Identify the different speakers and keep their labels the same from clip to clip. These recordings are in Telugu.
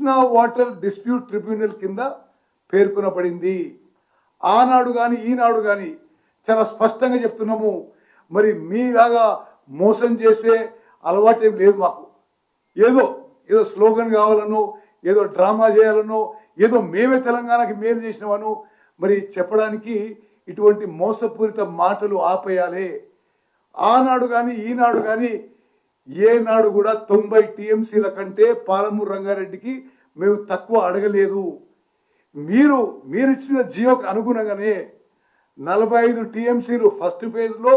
Speaker 1: కృష్ణా వాటర్ డిస్ప్యూట్ ట్రిబ్యునల్ కింద పేర్కొనబడింది. ఆనాడు కానీ ఈనాడు కానీ చాలా స్పష్టంగా చెప్తున్నాము. మరి మీలాగా మోసం చేసే అలవాటు ఏం లేదు మాకు. ఏదో ఏదో స్లోగన్ కావాలనో, ఏదో డ్రామా చేయాలనో, ఏదో మేమే తెలంగాణకి మేలు చేసినామను మరి చెప్పడానికి ఇటువంటి మోసపూరిత మాటలు ఆపేయాలి. ఆనాడు కానీ ఈనాడు కానీ ఏనాడు కూడా 90 టీఎంసీల కంటే పాలమూరు రంగారెడ్డికి మేము తక్కువ అడగలేదు. మీరిచ్చిన జియోకి అనుగుణంగానే 45 టీఎంసీలు ఫస్ట్ ఫేజ్లో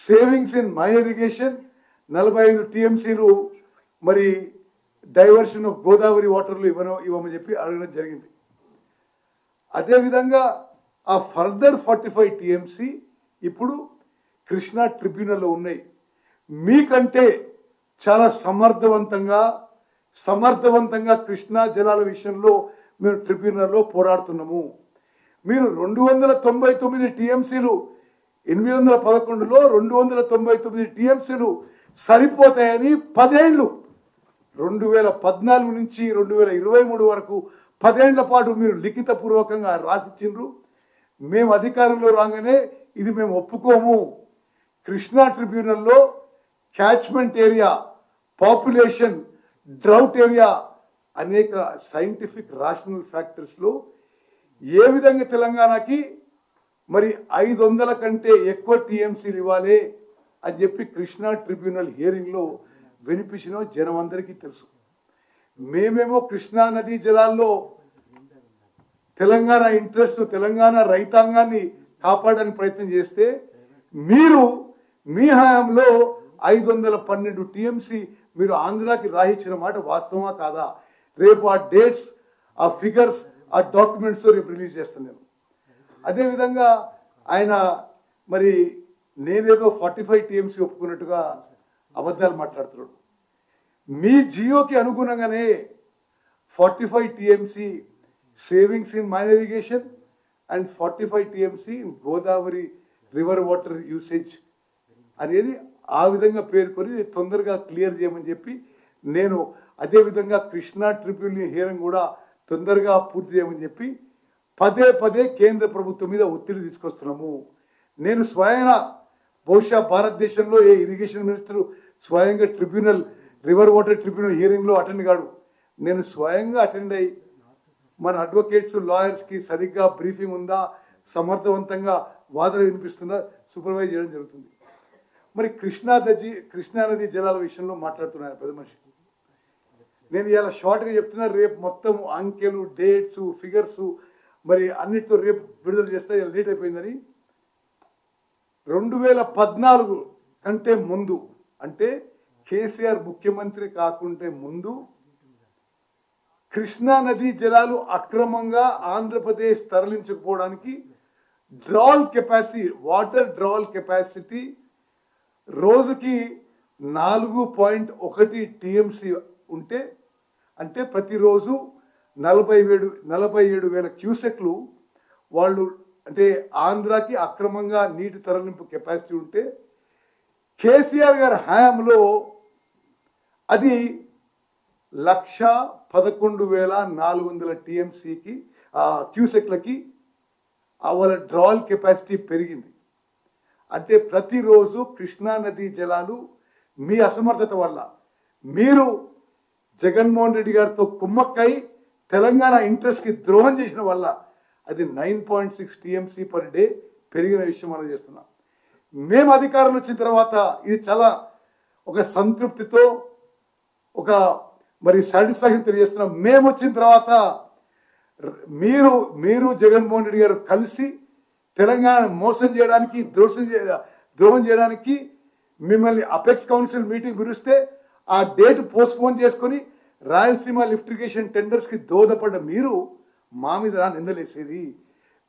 Speaker 1: సేవింగ్స్ ఇన్ మైనర్ ఇరిగేషన్, 45 టీఎంసీలు మరి డైవర్షన్ ఆఫ్ గోదావరి వాటర్లు ఇవ్వమని చెప్పి అడగడం జరిగింది. అదేవిధంగా ఆ ఫర్దర్ 45 టీఎంసీ ఇప్పుడు కృష్ణా ట్రిబ్యునల్లో ఉన్నాయి. మీకంటే చాలా సమర్థవంతంగా కృష్ణా జలాల విషయంలో మేము ట్రిబ్యునల్లో పోరాడుతున్నాము. మీరు 299 టీఎంసీలు 811లో 299 టీఎంసీలు సరిపోతాయని 10 ఏళ్ళు 2014 నుంచి 2023 వరకు 10 ఏళ్ల పాటు మీరు లిఖితపూర్వకంగా రాసిచ్చిండ్రు. మేము అధికారంలో రాగానే ఇది మేము ఒప్పుకోము. కృష్ణా ట్రిబ్యునల్లో catchment area, population, drought area అనేక సైంటిఫిక్ రాషనల్ ఫ్యాక్టర్స్లో ఏ విధంగా తెలంగాణకి మరి 500 కంటే ఎక్కువ టీఎంసీలు ఇవ్వాలి అని చెప్పి కృష్ణా ట్రిబ్యునల్ హియరింగ్లో వినిపించిన జనం అందరికీ తెలుసు. మేమేమో కృష్ణా నదీ జలాల్లో తెలంగాణ ఇంట్రెస్ట్, తెలంగాణ రైతాంగాన్ని కాపాడడానికి ప్రయత్నం చేస్తే మీరు మీ హయాంలో 512 టీఎంసీ మీరు ఆంధ్రాకి రాయించిన మాట వాస్తవమా కాదా? రేపు ఆ డేట్స్, ఆ ఫిగర్స్, ఆ డాక్యుమెంట్స్ రేపు రిలీజ్ చేస్తాను నేను. అదేవిధంగా ఆయన మరి నేనేదో 45 టీఎంసీ ఒప్పుకున్నట్టుగా అబద్ధాలు మాట్లాడుతున్నాడు. మీ జియోకి అనుగుణంగానే 45 TMC savings in minor irrigation and 45 TMC in Godavari river water usage అనేది ఆ విధంగా పేర్కొని తొందరగా క్లియర్ చేయమని చెప్పి నేను అదేవిధంగా కృష్ణా ట్రిబ్యునల్ హియరింగ్ కూడా తొందరగా పూర్తి చేయమని చెప్పి పదే కేంద్ర ప్రభుత్వం మీద ఒత్తిడి తీసుకొస్తున్నాము. నేను స్వయంగా బహుశా భారతదేశంలో ఏ ఇరిగేషన్ మినిస్టర్ స్వయంగా రివర్ వాటర్ ట్రిబ్యునల్ హియరింగ్లో అటెండ్ కాడు. నేను స్వయంగా అటెండ్ అయ్యి మన అడ్వకేట్స్, లాయర్స్కి సరిగ్గా బ్రీఫింగ్ ఉందా, సమర్థవంతంగా వాదన వినిపిస్తుందా సూపర్వైజ్ చేయడం జరుగుతుంది. మరి కృష్ణా నది జలాల విషయంలో మాట్లాడుతున్నారు పెద్ద మనిషి. నేను ఇలా షార్ట్గా చెప్తున్నా, రేపు మొత్తం అంకెలు, డేట్స్, ఫిగర్స్ మరి అన్నిటితో రేపు విడుదల చేస్తే లేట్ అయిపోయిందని 2014 కంటే ముందు, అంటే కేసీఆర్ ముఖ్యమంత్రి కాకుంటే ముందు కృష్ణా నదీ జలాలు అక్రమంగా ఆంధ్రప్రదేశ్ తరలించకపోవడానికి వాటర్ డ్రావల్ కెపాసిటీ రోజుకి 4.1 టీఎంసీ ఉంటే, అంటే ప్రతిరోజు 47,000 క్యూసెక్లు వాళ్ళు అంటే ఆంధ్రాకి అక్రమంగా నీటి తరలింపు కెపాసిటీ ఉంటే, కేసీఆర్ గారి హయాంలో అది 1,11,400 టీఎంసీకి క్యూసెక్లకి వాళ్ళ డ్రావల్ కెపాసిటీ పెరిగింది. అంటే ప్రతిరోజు కృష్ణా నదీ జలాలు మీ అసమర్థత వల్ల, మీరు జగన్మోహన్ రెడ్డి గారితో కుమ్మక్కై తెలంగాణ ఇంట్రెస్ట్కి ద్రోహం చేసిన వల్ల అది 9.6 టీఎంసీ పర్ డే పెరిగిన విషయం మనం చేస్తున్నాం. మేము అధికారంలో వచ్చిన తర్వాత ఇది చాలా ఒక సంతృప్తితో ఒక మరి సాటిస్ఫాక్షన్ తెలియజేస్తున్నాం. మేము వచ్చిన తర్వాత మీరు జగన్మోహన్ రెడ్డి గారు కలిసి తెలంగాణ మోసం చేయడానికి, ద్రోహం చేయడానికి మిమ్మల్ని అపెక్స్ కౌన్సిల్ మీటింగ్ పిలిస్తే ఆ డేట్ పోస్ట్పోన్ చేసుకొని రాయలసీమ లిఫ్ట్ ఇరిగేషన్ టెండర్స్కి దోహదపడ్డ మీరు మా మీద నిందలేసేది.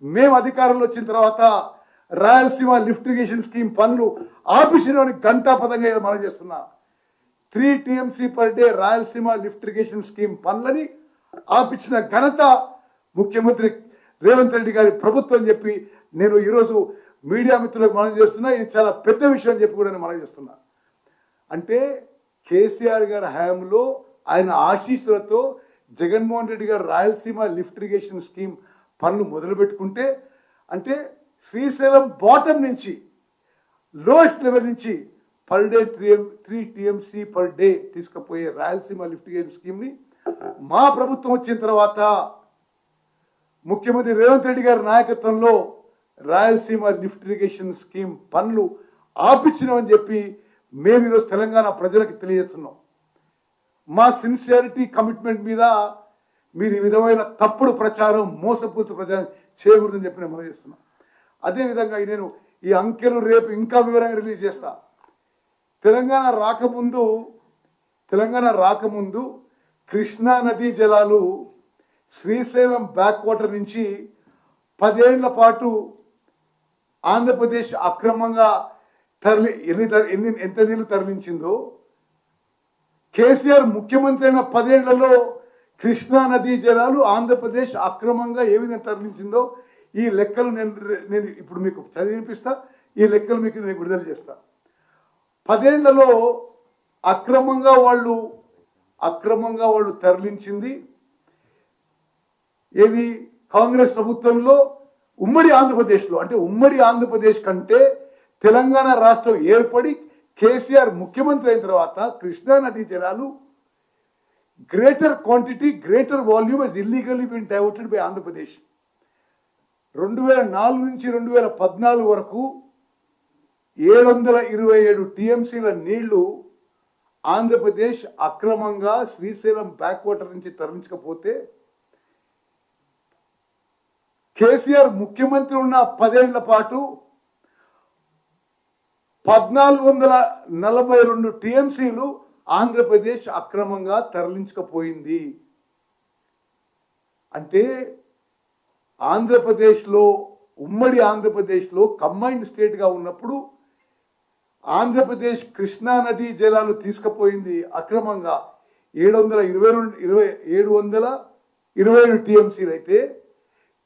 Speaker 1: మేము అధికారంలో వచ్చిన తర్వాత రాయలసీమ లిఫ్ట్ ఇరిగేషన్ స్కీమ్ పనులు ఆఫీసులోని గంటాపదంగా మనం చేస్తున్నా 3 TMC per day Rayalaseema lift irrigation scheme పనులని ఆపించిన ఘనత ముఖ్యమంత్రి రేవంత్ రెడ్డి గారి ప్రభుత్వం అని చెప్పి నేను ఈరోజు మీడియా మిత్రులకు మనం చేస్తున్నా. ఇది చాలా పెద్ద విషయం అని చెప్పి కూడా నేను మనం చేస్తున్నా. అంటే కేసీఆర్ గారి హయాంలో ఆయన ఆశీస్సులతో జగన్మోహన్ రెడ్డి గారు రాయలసీమ లిఫ్ట్ ఇరిగేషన్ స్కీమ్ పనులు మొదలు పెట్టుకుంటే అంటే శ్రీశైలం బాటమ్ నుంచి లోయెస్ట్ లెవెల్ నుంచి per day 3 TMC per day తీసుకుపోయే రాయలసీమ లిఫ్ట్ ఇరిగేషన్ స్కీమ్ని మా ప్రభుత్వం వచ్చిన తర్వాత ముఖ్యమంత్రి రేవంత్ రెడ్డి గారి నాయకత్వంలో రాయలసీమ లిఫ్ట్ ఇరిగేషన్ స్కీమ్ పనులు ఆపించినామని చెప్పి మేము ఈరోజు తెలంగాణ ప్రజలకు తెలియజేస్తున్నాం. మా సిన్సియారిటీ కమిట్మెంట్ మీద మీరు ఈ విధమైన తప్పుడు ప్రచారం మోసపూరిత ప్రచారం చేయకూడదని చెప్పి నేను మనం చేస్తున్నాం. అదేవిధంగా నేను ఈ అంకెలు రేపు ఇంకా వివరంగా రిలీజ్ చేస్తా. తెలంగాణ రాకముందు కృష్ణా నదీ జలాలు శ్రీశైలం బ్యాక్ వాటర్ నుంచి 10 ఏళ్ల పాటు ఆంధ్రప్రదేశ్ అక్రమంగా ఎంత నీళ్లు తరలించిందో కేసీఆర్ ముఖ్యమంత్రి అయిన 10 ఏళ్లలో కృష్ణా నదీ జలాలు ఆంధ్రప్రదేశ్ అక్రమంగా ఏ విధంగా తరలించిందో ఈ లెక్కలు నేను ఇప్పుడు మీకు చదివినిపిస్తా. ఈ లెక్కలు మీకు నేను విడుదల చేస్తా. 10 ఏళ్లలో అక్రమంగా వాళ్ళు తరలించింది ఏది కాంగ్రెస్ ప్రభుత్వంలో ఉమ్మడి ఆంధ్రప్రదేశ్లో అంటే ఉమ్మడి ఆంధ్రప్రదేశ్ కంటే తెలంగాణ రాష్ట్రం ఏర్పడి కేసీఆర్ ముఖ్యమంత్రి అయిన తర్వాత కృష్ణా నదీ జలాలు greater quantity greater volume is illegally been diverted by Andhra Pradesh. 2004 నుంచి 2014 వరకు 727 టీఎంసీల నీళ్లు ఆంధ్రప్రదేశ్ అక్రమంగా శ్రీశైలం బ్యాక్ వాటర్ నుంచి తరలించకపోతే కేసీఆర్ ముఖ్యమంత్రి ఉన్న 10 ఏళ్ల పాటు 1442 టీఎంసీలు ఆంధ్రప్రదేశ్ అక్రమంగా తరలించకపోయింది. అంటే ఉమ్మడి ఆంధ్రప్రదేశ్లో కంబైన్డ్ స్టేట్గా ఉన్నప్పుడు ఆంధ్రప్రదేశ్ కృష్ణా నదీ జలాలు తీసుకుపోయింది అక్రమంగా 727 టీఎంసీలు అయితే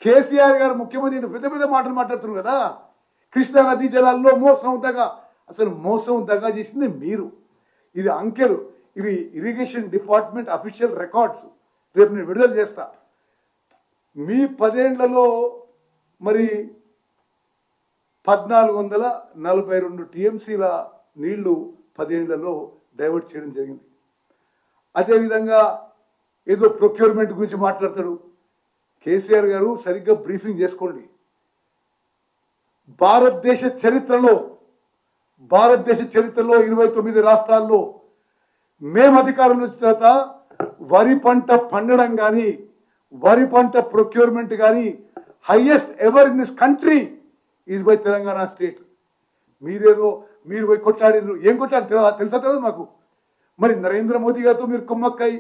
Speaker 1: కేసీఆర్ గారు ముఖ్యమంత్రి పెద్ద పెద్ద మాటలు మాట్లాడుతున్నారు కదా. కృష్ణా నదీ జలాల్లో మోసం దగా చేసింది మీరు. ఇది అంకెలు, ఇవి ఇరిగేషన్ డిపార్ట్మెంట్ అఫీషియల్ రికార్డ్స్. రేపు నేను విడుదల చేస్తా. మీ 10 ఏళ్లలో మరి 1442 టీఎంసీల నీళ్లు 10 ఏళ్లలో డైవర్ట్ చేయడం జరిగింది. అదేవిధంగా ఏదో ప్రొక్యూర్మెంట్ గురించి మాట్లాడతాడు కేసీఆర్ గారు. సరిగ్గా బ్రీఫింగ్ చేసుకోండి. భారతదేశ చరిత్రలో 29 రాష్ట్రాల్లో మేము అధికారంలో వచ్చిన తర్వాత వరి పంట పండడం కానీ వరి పంట ప్రొక్యూర్మెంట్ కానీ highest ever in this country is by Telangana state. మీరు పోయి కొట్లాడినారు. ఏం కొట్లాడి తెలుసా తెలియదు మాకు. మరి నరేంద్ర మోదీ గారితో మీరు కుమ్మక్కై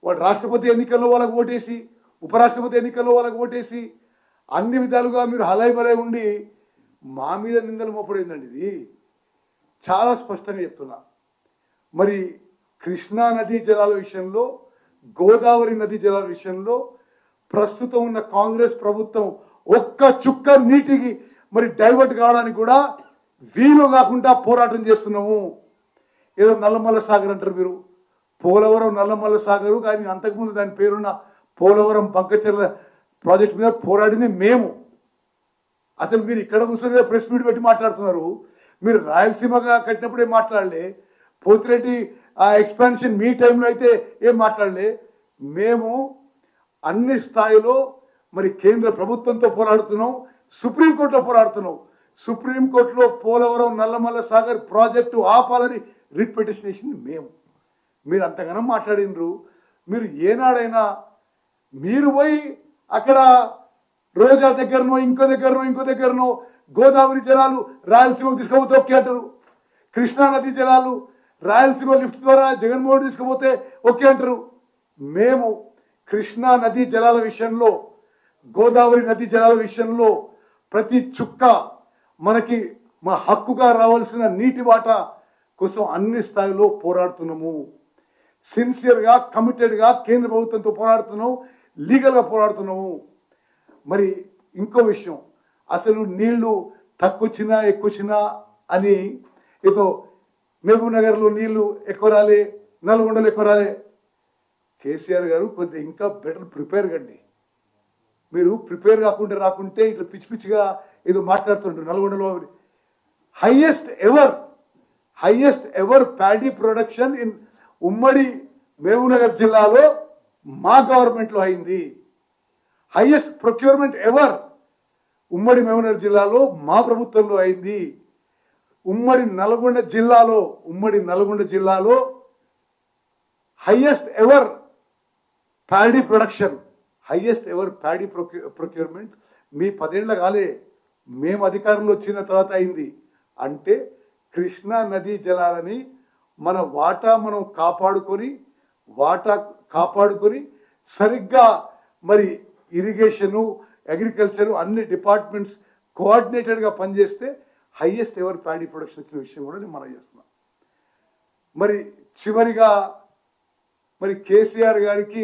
Speaker 1: వాడు రాష్ట్రపతి ఎన్నికల్లో వాళ్ళకు ఓటేసి ఉపరాష్ట్రపతి ఎన్నికల్లో వాళ్ళకు ఓటేసి అన్ని విధాలుగా మీరు హలాయి బలై ఉండి మా మీద నిందలు మోపడిందండి. ఇది చాలా స్పష్టంగా చెప్తున్నా. మరి కృష్ణా నదీ జలాల విషయంలో గోదావరి నదీ జలాల విషయంలో ప్రస్తుతం ఉన్న కాంగ్రెస్ ప్రభుత్వం ఒక్క చుక్క నీటికి మరి డైవర్ట్ కావడానికి కూడా వీలు కాకుండా పోరాటం చేస్తున్నాము. ఏదో నల్లమల్ల సాగర్ అంటారు మీరు. పోలవరం నల్లమల్ల సాగరు కానీ అంతకుముందు దాని పేరున్న పోలవరం బంకచెర్ల ప్రాజెక్ట్ మీద పోరాడింది మేము. అసలు మీరు ఇక్కడ కూర్చొని ప్రెస్ మీట్ పెట్టి మాట్లాడుతున్నారు. మీరు రాయలసీమగా కట్టినప్పుడే మాట్లాడలే. పోతిరెడ్డి ఆ ఎక్స్పాన్షన్ మీ టైంలో అయితే ఏం మాట్లాడలే. మేము అన్ని స్థాయిలో మరి కేంద్ర ప్రభుత్వంతో పోరాడుతున్నాం, సుప్రీంకోర్టులో పోరాడుతున్నాం. సుప్రీంకోర్టులో పోలవరం నల్లమల్ల సాగర్ ప్రాజెక్టు ఆపాలని రిట్ పిటిషన్ వేసింది మేము. మీరు అంతగానో మాట్లాడినరు. మీరు ఏనాడైనా మీరు పోయి అక్కడ రోజా దగ్గరనో ఇంకో దగ్గరనో గోదావరి జలాలు రాయలసీమకు తీసుకుపోతే ఓకే అంటారు. కృష్ణా నదీ జలాలు రాయలసీమ లిఫ్ట్ ద్వారా జగన్మోహన్ తీసుకుపోతే ఓకే అంటారు. మేము కృష్ణా నదీ జలాల విషయంలో గోదావరి నదీ జలాల విషయంలో ప్రతి చుక్క మనకి మా హక్కుగా రావాల్సిన నీటి వాటా కోసం అన్ని స్థాయిలో పోరాడుతున్నాము. సిన్సియర్గా కమిటెడ్గా కేంద్ర ప్రభుత్వంతో పోరాడుతున్నాము, లీగల్గా పోరాడుతున్నాము. మరి ఇంకో విషయం, అసలు నీళ్లు తక్కువచ్చినా ఎక్కువచ్చినా అని ఏదో మహబూబ్ నగర్లో నీళ్లు ఎక్కువ రాలే, నల్గొండలో ఎక్కువ రాలే. కేసీఆర్ గారు కొద్దిగా ఇంకా బెటర్ ప్రిపేర్ కండి. మీరు ప్రిపేర్ కాకుండా రాకుంటే ఇట్లా పిచ్చి పిచ్చిగా ఏదో మాట్లాడుతుంటారు. నల్గొండలో highest ever paddy production in ఉమ్మడి మహబూబ్నగర్ జిల్లాలో మా గవర్నమెంట్లో అయింది. హైయెస్ట్ ప్రొక్యూర్మెంట్ ఎవర్ ఉమ్మడి మహబూబ్నగర్ జిల్లాలో మా ప్రభుత్వంలో అయింది. ఉమ్మడి నల్గొండ జిల్లాలో highest ever paddy production, highest ever paddy procurement మీ 10 ఏళ్ల కాలే, మేము అధికారంలో వచ్చిన తర్వాత అయింది. అంటే కృష్ణా నదీ జలాలని మన మనం కాపాడుకొని సరిగ్గా మరి ఇరిగేషను, అగ్రికల్చరు అన్ని డిపార్ట్మెంట్స్ కోఆర్డినేటెడ్గా పనిచేస్తే హైయెస్ట్ ఎవర్ ప్యాడీ ప్రొడక్షన్ వచ్చిన విషయం కూడా నేను మనం చేస్తున్నాం. మరి చివరిగా మరి కేసీఆర్ గారికి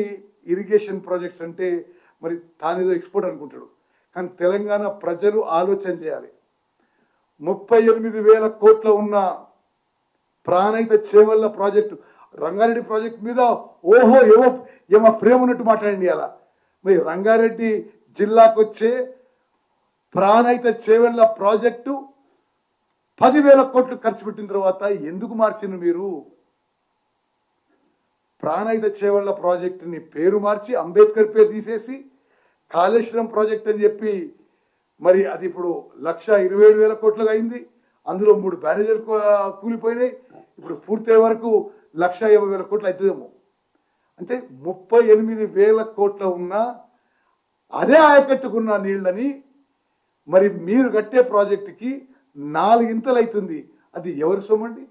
Speaker 1: ఇరిగేషన్ ప్రాజెక్ట్స్ అంటే మరి తానేదో ఎక్స్పోర్ట్ అనుకుంటాడు. కానీ తెలంగాణ ప్రజలు ఆలోచన చేయాలి. 38,000 కోట్ల ఉన్న ప్రాణహిత చేవెళ్ల ప్రాజెక్టు, రంగారెడ్డి ప్రాజెక్టు మీద ఓహో ఏమో ప్రేమ ఉన్నట్టు మాట్లాడండి. అలా మరి రంగారెడ్డి జిల్లాకు వచ్చే ప్రాణహిత చేవెళ్ల ప్రాజెక్టు 10,000 కోట్లు ఖర్చు పెట్టిన తర్వాత ఎందుకు మార్చింది మీరు? ప్రాణహిత చేవెళ్ల ప్రాజెక్టుని పేరు మార్చి అంబేద్కర్ పేరు తీసేసి కాళేశ్వరం ప్రాజెక్ట్ అని చెప్పి మరి అది ఇప్పుడు 1,27,000 కోట్లుగా అయింది. అందులో 3 బ్యారేజీలు కూలిపోయినాయి. ఇప్పుడు పూర్తయ్యే వరకు 1,50,000 కోట్లు అవుతుందేమో. అంటే 38,000 కోట్ల ఉన్న అదే ఆయకట్టుకున్న నీళ్ళని మరి మీరు కట్టే ప్రాజెక్టుకి 4 ఇంతలు అవుతుంది. అది ఎవరి సొమ్ము అండి?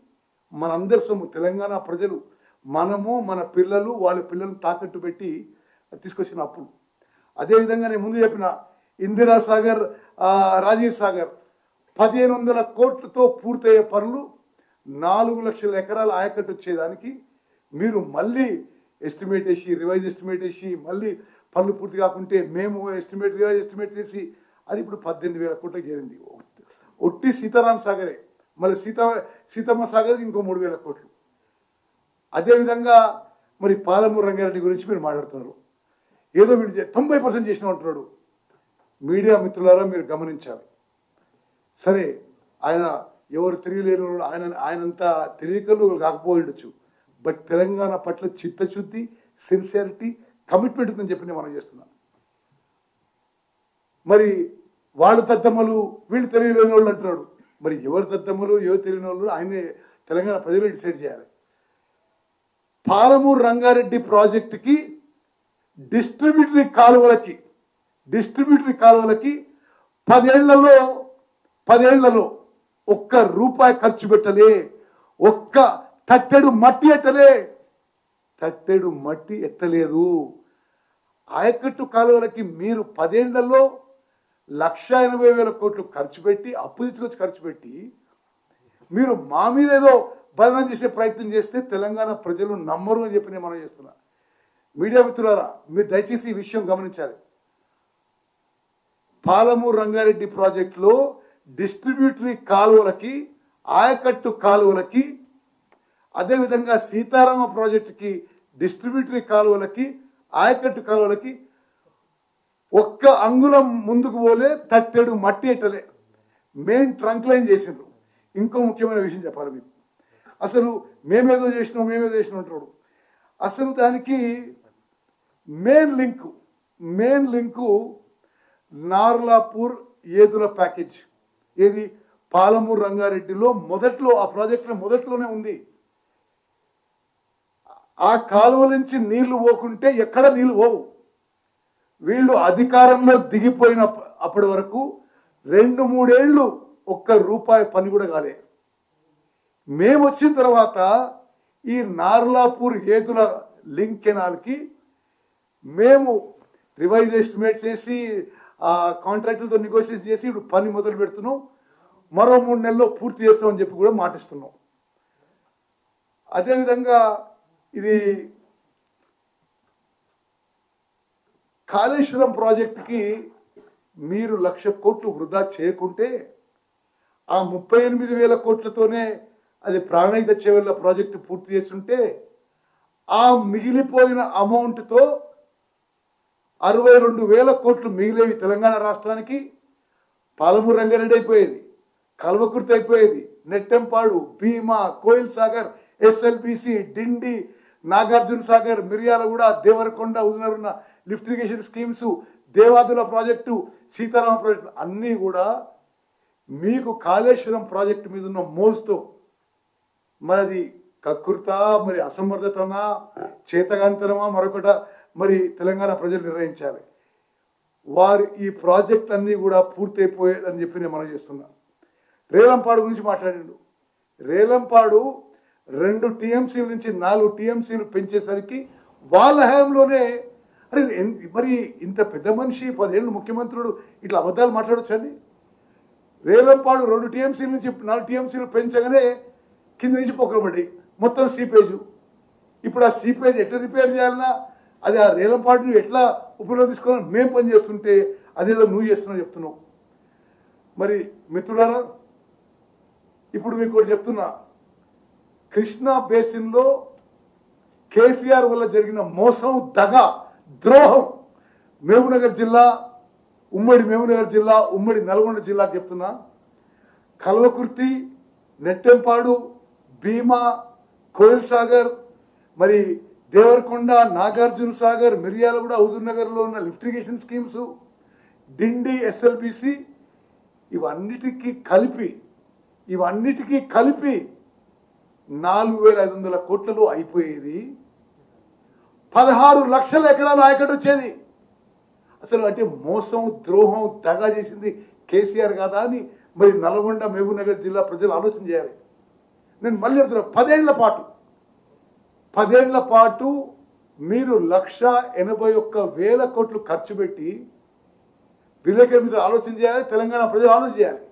Speaker 1: మనందరి సొమ్ము, తెలంగాణ ప్రజలు, మనము, మన పిల్లలు, వాళ్ళ పిల్లలను తాకట్టు పెట్టి తీసుకొచ్చిన అప్పులు. అదేవిధంగా నేను ముందు చెప్పిన ఇందిరా సాగర్, రాజీవ్ సాగర్ 1,500 కోట్లతో పూర్తయ్యే పనులు 4 లక్షల ఎకరాల ఆయకట్టు వచ్చేదానికి మీరు మళ్ళీ ఎస్టిమేట్ వేసి, రివైజ్ ఎస్టిమేట్ వేసి, మళ్ళీ పనులు పూర్తి కాకుంటే మేము రివైజ్ ఎస్టిమేట్ చేసి అది ఇప్పుడు 18,000 కోట్లకు చేరింది. ఒట్టి సీతారాం సాగరే, మళ్ళీ సీతమ్మ సాగర్కి ఇంకో 3,000 కోట్లు. అదేవిధంగా మరి పాలమూరు రంగారెడ్డి గురించి మీరు మాట్లాడుతున్నారు. ఏదో వీడు 90% చేసిన అంటున్నాడు. మీడియా మిత్రులారా మీరు గమనించాలి. సరే, ఆయన ఎవరు తెలియలేరు, ఆయనంతా తెలియకలు కాకపోయిండొచ్చు. బట్ తెలంగాణ పట్ల చిత్తశుద్ధి, సిన్సియారిటీ, కమిట్మెంట్ ఉందని చెప్పి నేను మనం చేస్తున్నాను. మరి వాళ్ళు తద్దమ్మలు, వీళ్ళు తెలియలేని వాళ్ళు అంటున్నాడు. మరి ఎవరు తద్దమ్మలు, ఎవరు తెలియని వాళ్ళు ఆయనే తెలంగాణ ప్రజలు డిసైడ్ చేయాలి. పాలమూరు రంగారెడ్డి ప్రాజెక్టుకి డిస్ట్రిబ్యూటరీ కాలువలకి 10 ఏళ్లలో ₹1 ఖర్చు పెట్టలే, ఒక్క తట్టెడు మట్టి ఎత్తలేదు. ఆయకట్టు కాలువలకి మీరు 10 ఏళ్లలో 1,80,000 కోట్లు ఖర్చు పెట్టి, అప్పు తీసుకొచ్చి ఖర్చు పెట్టి మీరు మా మీద ఏదో బదనం చేసే ప్రయత్నం చేస్తే తెలంగాణ ప్రజలు నమ్మరు అని చెప్పి నేను మనం చేస్తున్నా. మీడియా మిత్రులారా మీరు దయచేసి ఈ విషయం గమనించాలి. పాలమూరు రంగారెడ్డి ప్రాజెక్టులో డిస్ట్రిబ్యూటరీ కాలువలకి, ఆయకట్టు కాలువలకి, అదేవిధంగా సీతారామ ప్రాజెక్టుకి డిస్ట్రిబ్యూటరీ కాలువలకి, ఆయకట్టు కాలువలకి ఒక్క అంగుళం ముందుకు పోలే, తట్టెడు మట్టి ఎట్టలే. మెయిన్ ట్రంక్ లైన్ చేసిండ్రు. ఇంకో ముఖ్యమైన విషయం చెప్పాలి మీకు. అసలు మేమేదో చేసినాం అంటాడు. అసలు దానికి main link Narlapur Yedula package. ఏది? పాలమూరు రంగారెడ్డిలో మొదట్లో, ఆ ప్రాజెక్టులో మొదట్లోనే ఉంది. ఆ కాలువ నుంచి నీళ్లు పోకుంటే ఎక్కడ నీళ్లు పోవు. వీళ్ళు అధికారంలో దిగిపోయిన అప్పటి వరకు 2-3 ఏళ్ళు ₹1 పని కూడా కాలే. మేము వచ్చిన తర్వాత ఈ నార్లాపూర్ ఏదుల లింక్ కెనాల్కి మేము రివైజ్ ఎస్టిమేట్ చేసి కాంట్రాక్టర్తో నెగోషియేట్ చేసి ఇప్పుడు పని మొదలు పెడుతున్నాం. మరో 3 నెలల్లో పూర్తి చేస్తామని చెప్పి కూడా మాటిస్తున్నాం. అదేవిధంగా ఇది కాళేశ్వరం ప్రాజెక్టుకి మీరు 1,00,000 కోట్లు వృధా చేయకుంటే ఆ 38,000 కోట్లతోనే అది ప్రాణహిత చేవెళ్ల ప్రాజెక్టు పూర్తి చేస్తుంటే ఆ మిగిలిపోయిన అమౌంట్తో 62,000 కోట్లు మిగిలేవి తెలంగాణ రాష్ట్రానికి. పాలమూరు రంగారెడ్డి అయిపోయేది, కల్వకుర్తి అయిపోయేది, నెట్టెంపాడు, భీమా, కోయిల్ సాగర్, ఎస్ఎల్బిసి, డిండి, నాగార్జున సాగర్, మిర్యాలగూడ, దేవరకొండ ఉన్న lift irrigation schemes, Devadula project, Seetharama project అన్నీ కూడా మీకు కాళేశ్వరం ప్రాజెక్టు మీద ఉన్న మోజుతో మరి అది కకృత, మరి అసమర్థతనా, చేతగాంతరమా, మరొకట మరి తెలంగాణ ప్రజలు నిర్ణయించాలి. వారు ఈ ప్రాజెక్ట్ అన్నీ కూడా పూర్తయిపోయేదని చెప్పి నేను మనం చేస్తున్నా. రేలంపాడు గురించి మాట్లాడిండు. రేలంపాడు 2 టీఎంసీల నుంచి 4 టీఎంసీలు పెంచేసరికి వాళ్ళ హయాంలోనే అరే మరి ఇంత పెద్ద మనిషి 10 ఏళ్ళు ముఖ్యమంత్రుడు ఇట్లా అబద్ధాలు మాట్లాడొచ్చండి. రేలంపాడు 2 టీఎంసీల నుంచి 4 టీఎంసీలు పెంచగానే కింద నుంచి పొక్కబడి మొత్తం సీపేజు. ఇప్పుడు ఆ సీపేజ్ ఎట్లా రిపేర్ చేయాలన్నా అది ఆ రేలంపాడుని ఎట్లా ఉపయోగం తీసుకోవాలని మేము పని చేస్తుంటే అదేదో నువ్వు చేస్తున్నావు చెప్తున్నావు. మరి మిత్రులారా, ఇప్పుడు మీకు ఒకటి చెప్తున్నా, కృష్ణా బేసిన్లో కేసీఆర్ వల్ల జరిగిన మోసం, దగ, ద్రోహం మహబూబ్నగర్ జిల్లా, ఉమ్మడి మహబూబ్నగర్ జిల్లా, ఉమ్మడి నల్గొండ జిల్లాకు చెప్తున్నా. కల్వకుర్తి, నెట్టెంపాడు, భీమా, కోయిల్ సాగర్, మరి దేవరకొండ, నాగార్జున సాగర్, మిర్యాలగూడ, హుజూర్ నగర్లో ఉన్న లిఫ్ట్ ఇరిగేషన్ స్కీమ్స్, డిండి, ఎస్ఎల్బిసి ఇవన్నిటికీ కలిపి 4,500 కోట్లలో అయిపోయేది. 16 లక్షల ఎకరాలు ఆయకట్టు వచ్చేది. అసలు అంటే మోసం, ద్రోహం, దగా చేసింది కేసీఆర్ కాదా అని మరి నల్గొండ, మహబూబ్ నగర్ జిల్లా ప్రజలు ఆలోచన చేయాలి. నేను మళ్ళీ చెప్తున్నా, 10 ఏళ్ల పాటు మీరు 1,81,000 కోట్లు ఖర్చు పెట్టి విలేకరుల మీద ఆలోచన చేయాలి, తెలంగాణ ప్రజలు ఆలోచన చేయాలి.